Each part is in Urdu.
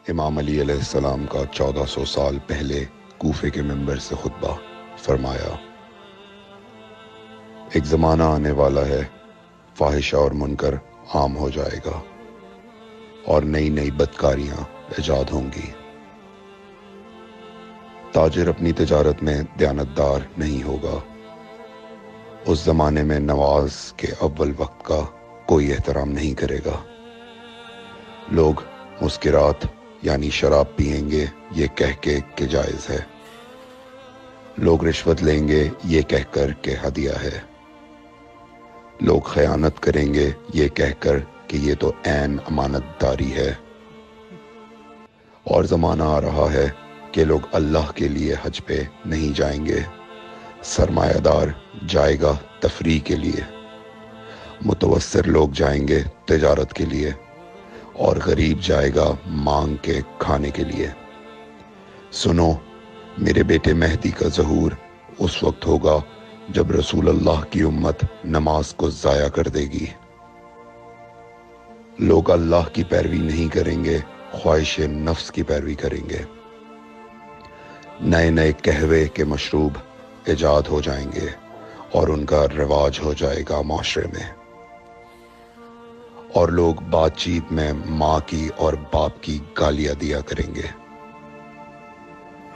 امام علی علیہ السلام کا 1400 سال پہلے کوفے کے منبر سے خطبہ فرمایا، ایک زمانہ آنے والا ہے، فاحشہ اور منکر عام ہو جائے گا اور نئی نئی بدکاریاں ایجاد ہوں گی۔ تاجر اپنی تجارت میں دیانتدار نہیں ہوگا۔ اس زمانے میں نماز کے اول وقت کا کوئی احترام نہیں کرے گا۔ لوگ مسکرات یعنی شراب پئیں گے یہ کہہ کے کہ جائز ہے۔ لوگ رشوت لیں گے یہ کہہ کر کہ ہدیہ ہے۔ لوگ خیانت کریں گے یہ کہہ کر کہ یہ تو عین امانت داری ہے۔ اور زمانہ آ رہا ہے کہ لوگ اللہ کے لیے حج پہ نہیں جائیں گے، سرمایہ دار جائے گا تفریح کے لیے، متوسر لوگ جائیں گے تجارت کے لیے، اور غریب جائے گا مانگ کے کھانے کے لیے۔ سنو، میرے بیٹے مہدی کا ظہور اس وقت ہوگا جب رسول اللہ کی امت نماز کو ضائع کر دے گی۔ لوگ اللہ کی پیروی نہیں کریں گے، خواہش نفس کی پیروی کریں گے۔ نئے نئے قہوے کے مشروب ایجاد ہو جائیں گے اور ان کا رواج ہو جائے گا معاشرے میں، اور لوگ بات چیت میں ماں کی اور باپ کی گالیاں دیا کریں گے۔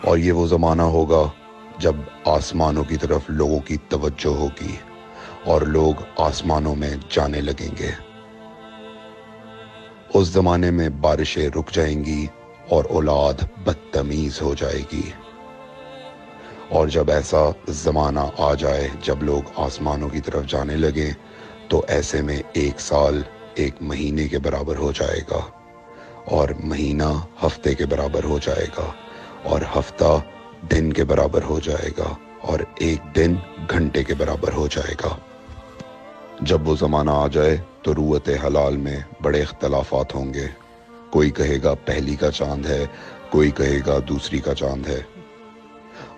اور یہ وہ زمانہ ہوگا جب آسمانوں کی طرف لوگوں کی توجہ ہوگی اور لوگ آسمانوں میں جانے لگیں گے۔ اس زمانے میں بارشیں رک جائیں گی اور اولاد بدتمیز ہو جائے گی۔ اور جب ایسا زمانہ آ جائے جب لوگ آسمانوں کی طرف جانے لگیں تو ایسے میں ایک سال ایک مہینے کے برابر ہو جائے گا، اور مہینہ ہفتے کے برابر ہو جائے گا، اور ہفتہ دن کے برابر ہو جائے گا، اور ایک دن گھنٹے کے برابر ہو جائے گا۔ جب وہ زمانہ آ جائے تو روت حلال میں بڑے اختلافات ہوں گے۔ کوئی کہے گا پہلی کا چاند ہے، کوئی کہے گا دوسری کا چاند ہے۔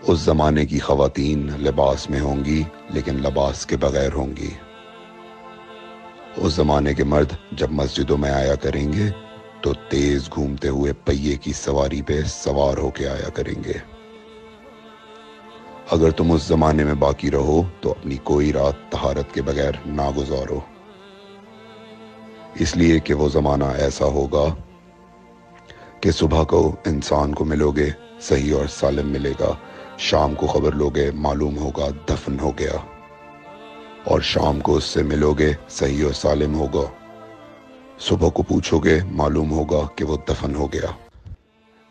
اس زمانے کی خواتین لباس میں ہوں گی لیکن لباس کے بغیر ہوں گی۔ اس زمانے کے مرد جب مسجدوں میں آیا کریں گے تو تیز گھومتے ہوئے پہیے کی سواری پہ سوار ہو کے آیا کریں گے۔ اگر تم اس زمانے میں باقی رہو تو اپنی کوئی رات طہارت کے بغیر نہ گزارو، اس لیے کہ وہ زمانہ ایسا ہوگا کہ صبح کو انسان کو ملو گے صحیح اور سالم ملے گا، شام کو خبر لوگے معلوم ہوگا دفن ہو گیا، اور شام کو اس سے ملو گے صحیح اور سالم ہوگا، صبح کو پوچھو گے معلوم ہوگا کہ وہ دفن ہو گیا۔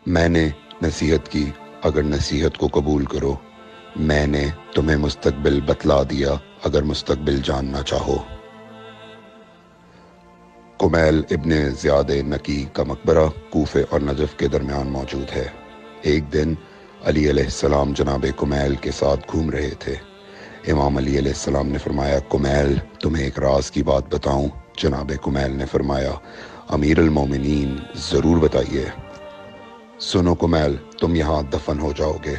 میں نے نصیحت کی، اگر نصیحت کو قبول کرو، میں نے تمہیں مستقبل بتلا دیا اگر مستقبل جاننا چاہو۔ کمیل ابن زیاد نکی کا مقبرہ کوفے اور نجف کے درمیان موجود ہے۔ ایک دن علی علیہ السلام جناب کمیل کے ساتھ گھوم رہے تھے۔ امام علی علیہ السلام نے فرمایا، کمیل تمہیں ایک راز کی بات بتاؤں؟ جناب کمیل نے فرمایا، امیر المومنین ضرور بتائیے۔ سنو کمیل، تم یہاں دفن ہو جاؤ گے۔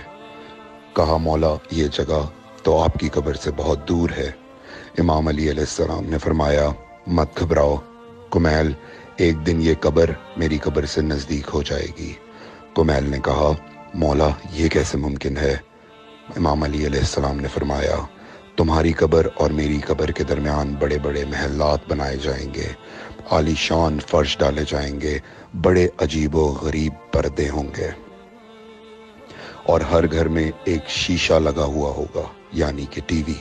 کہا، مولا یہ جگہ تو آپ کی قبر سے بہت دور ہے۔ امام علی علیہ السلام نے فرمایا، مت گھبراؤ کمیل، ایک دن یہ قبر میری قبر سے نزدیک ہو جائے گی۔ کمیل نے کہا، مولا یہ کیسے ممکن ہے؟ امام علی علیہ السلام نے فرمایا، تمہاری قبر اور میری قبر کے درمیان بڑے بڑے محلات بنائے جائیں گے، عالی شان فرش ڈالے جائیں گے، بڑے عجیب و غریب پردے ہوں گے، اور ہر گھر میں ایک شیشہ لگا ہوا ہوگا یعنی کہ ٹی وی،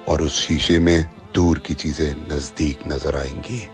اور اس شیشے میں دور کی چیزیں نزدیک نظر آئیں گی۔